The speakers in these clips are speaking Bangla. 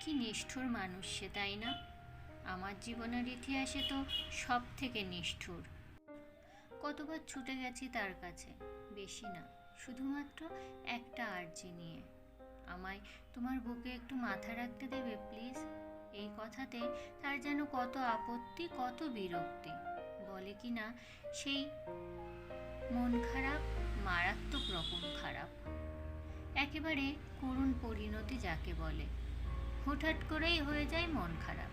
কি নিষ্ঠুর মানুষ সে, তাই না? আমার জীবনের ইতিহাসে তো সব থেকে নিষ্ঠুর। কতবার ছুটে গেছি তার কাছে, বেশি না, শুধুমাত্র একটা আর্জি নিয়ে, আমায় তোমার বুকে একটু মাথা রাখতে দেবে প্লিজ। এই কথাতে তার যেন কত আপত্তি, কত বিরক্তি। বলে কি না সেই মন খারাপ, মারাত্মক রকম খারাপ, একেবারে করুণ পরিণতি যাকে বলে। হুটহাট করেই হয়ে যায় মন খারাপ,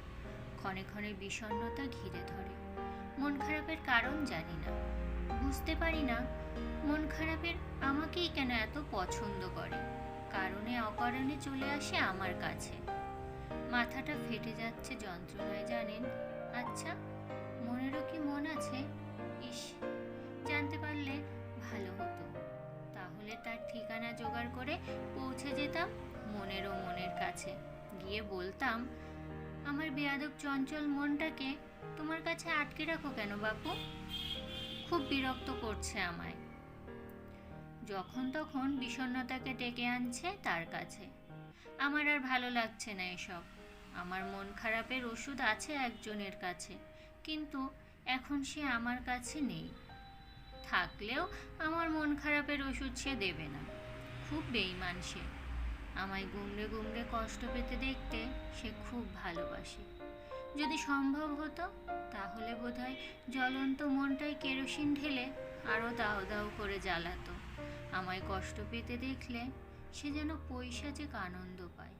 ক্ষণে ক্ষণে বিষণ্ণতা ঘিরে ধরে। মন খারাপের কারণ জানি না, বুঝতে পারি না মন খারাপের আমাকেই কেন এত পছন্দ করে। কারণে অকারণে চলে আসে আমার কাছে। মাথাটা ফেটে যাচ্ছে যন্ত্রণায়, জানেন? আচ্ছা, মনেরও কি মন আছে? ইস, জানতে পারলে ভালো হতো। তাহলে তার ঠিকানা জোগাড় করে পৌঁছে যেতাম মনেরও মনের কাছে। গিয়ে বলতাম, আমার বেয়াদব চঞ্চল মনটাকে তোমার কাছে আটকে রাখো কেন বাপু? খুব বিরক্ত করছে আমায়। যখন তখন বিষণ্ণতাকে ডেকে আনছে তার কাছে। আমার আর ভালো লাগছে না এসব। আমার মন খারাপের ওষুধ আছে একজনের কাছে, কিন্তু এখন সে আমার কাছে নেই। থাকলেও আমার মন খারাপের ওষুধ সে দেবে না। খুব বেইমান সে। আমায় গুমড়ে গুমড়ে কষ্ট পেতে দেখতে সে খুব ভালোবাসে। যদি সম্ভব হতো তাহলে বোধহয় জ্বলন্ত মনটায় কেরোসিন ঢেলে আরও দাও দাও করে জ্বালাতো। আমায় কষ্ট পেতে দেখলে সে যেন পৈশাচিক আনন্দ পায়।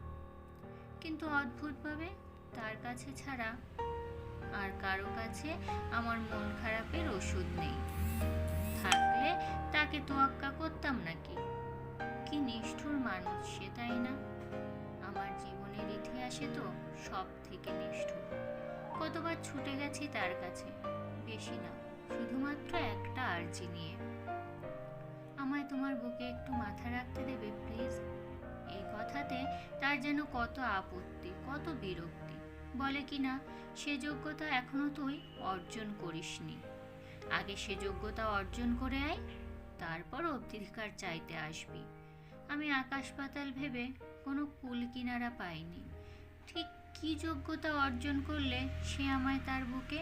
কিন্তু অদ্ভুতভাবে তার কাছে ছাড়া আর কারো কাছে আমার মন খারাপের ওষুধ নেই। থাকলে তাকে তোয়াক্কা করতাম নাকি? কি নিষ্ঠুর মানুষ সে, তাই না? আমার জীবনের ইতিহাসে তো সব থেকে নিষ্ঠুর। কতবার ছুটে গেছি তার কাছে, বেশি না, শুধুমাত্র একটা আর্জি নিয়ে, আমায় তোমার বুকে একটু মাথা রাখতে দেবে প্লিজ। এই কথাতে তার যেন কত আপত্তি, কত বিরক্তি। বলে কি না সে যোগ্যতা এখনো তুই অর্জন করিসনি। আগে সে যোগ্যতা অর্জন করে আয়, তারপর অধিকার চাইতে আসবি। আমি আকাশ পাতাল ভেবে কোনো কুল কিনারা পাইনি। ঠিক কি যোগ্যতা অর্জন করলে সে আমায় তার বুকে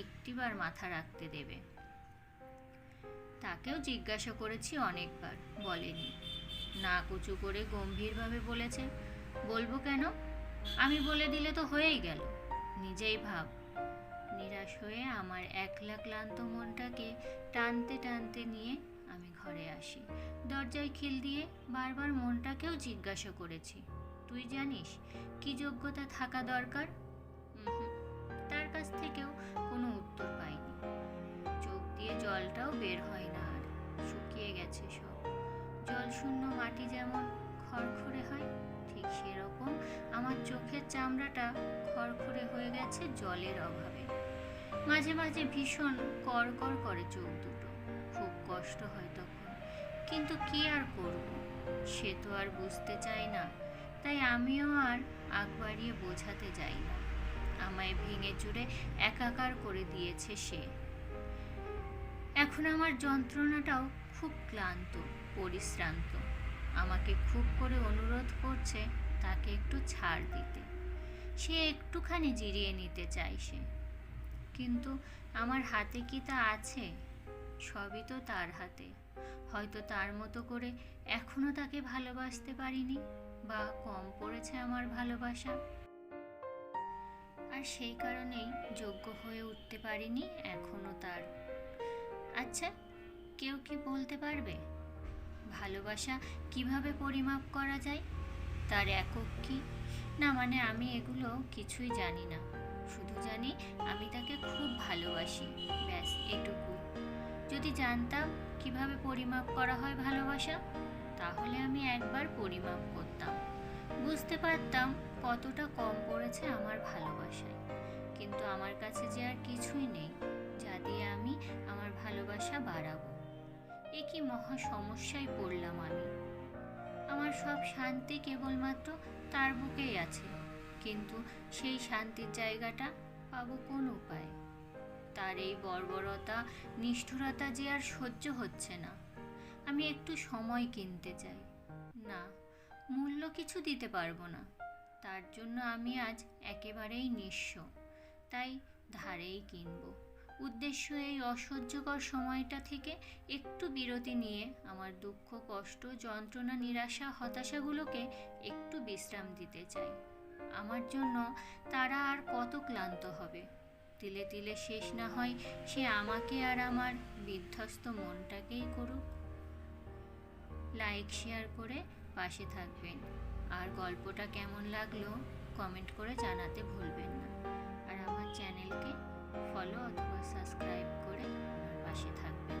একটিবার মাথা রাখতে দেবে? তাকেও জিজ্ঞাসা করেছি অনেকবার, বলেনি। নাক উঁচু করে গম্ভীরভাবে বলেছে, বলবো কেন? আমি বলে দিলে তো হয়েই গেল। নিজেই ভাব। নিরাশ হয়ে আমার একলা ক্লান্ত মনটাকে টানতে টানতে নিয়ে আমি ঘরে আসি। দরজায় খিল দিয়ে বারবার মনটাকেও জিজ্ঞাসা করেছি, তুই জানিস কি যোগ্যতা থাকা দরকার? তার কাছ থেকেও কোনো উত্তর পাইনি। চোখ দিয়ে জলটাও বের হয় না, আর শুকিয়ে গেছে সব। জলশূন্য মাটি যেমন খড়খড়ে হয়, ঠিক সেরকম আমার চোখের চামড়াটা খড়খড়ে হয়ে গেছে জলের অভাবে। মাঝে মাঝে ভীষণ কড়কড় করে চোখ দুটো, খুব কষ্ট হয় তখন। কিন্তু কি আর করব, সে তো আর বুঝতে চায় না, তাই আমিও আর আগ বাড়িয়ে বোঝাতে যাই না। আমায় ভেঙে চুরে একাকার করে দিয়েছে সে। এখন আমার যন্ত্রণাটাও খুব ক্লান্ত, পরিশ্রান্ত। আমাকে খুব করে অনুরোধ করছে তাকে একটু ছাড় দিতে। সে একটুখানি জিরিয়ে নিতে চাইছে, কিন্তু আমার হাতে কি তা আছে? সবই তো তার হাতে। হয়তো তার মতো করে এখনো তাকে ভালোবাসতে পারিনি, বা কম পড়েছে আমার ভালোবাসা, আর সেই কারণেই যোগ্য হয়ে উঠতে পারিনি এখনো তার। আচ্ছা, কেউ কি বলতে পারবে ভালোবাসা কিভাবে পরিমাপ করা যায়? তার একক কি? না মানে আমি এগুলো কিছুই জানি না। শুধু জানি আমি তাকে খুব ভালোবাসি, ব্যাস এটুকু। যদি জানতাম কিভাবে পরিমাপ করা হয় ভালোবাসা, তাহলে আমি একবার পরিমাপ করতাম, বুঝতে পারতাম কতটা কম পড়েছে আমার ভালোবাসায়। কিন্তু আমার কাছে যে আর কিছুই নেই যা দিয়ে আমি আমার ভালোবাসা বাড়াবো। এ কি মহা সমস্যায় পড়লাম আমি। আমার সব শান্তি কেবলমাত্র তার বুকেই আছে, কিন্তু সেই শান্তির জায়গাটা পাবো কোন উপায়ে? তার এই বর্বরতা, নিষ্ঠুরতা যে আর সহ্য হচ্ছে না। আমি একটু সময় কিনতে চাই। না, মূল্য কিছু দিতে পারবো না। তার জন্য আমি আজ একেবারেই নিঃস্ব, তাই ধারেই কিনব। উদ্দেশ্য এই অসহ্যকর সময়টা থেকে একটু বিরতি নিয়ে আমার দুঃখ, কষ্ট, যন্ত্রণা, নিরাশা, হতাশাগুলোকে একটু বিশ্রাম দিতে চাই। আমার জন্য তারা আর কত ক্লান্ত হবে। তিলে তিলে শেষ না হয় সে আমাকে আর আমার বিধ্বস্ত মনটাকেই করুক। লাইক শেয়ার করে পাশে থাকবেন, আর গল্পটা কেমন লাগলো কমেন্ট করে জানাতে ভুলবেন না। আর আমার চ্যানেলকে ফলো অথবা সাবস্ক্রাইব করে আমার পাশে থাকবেন।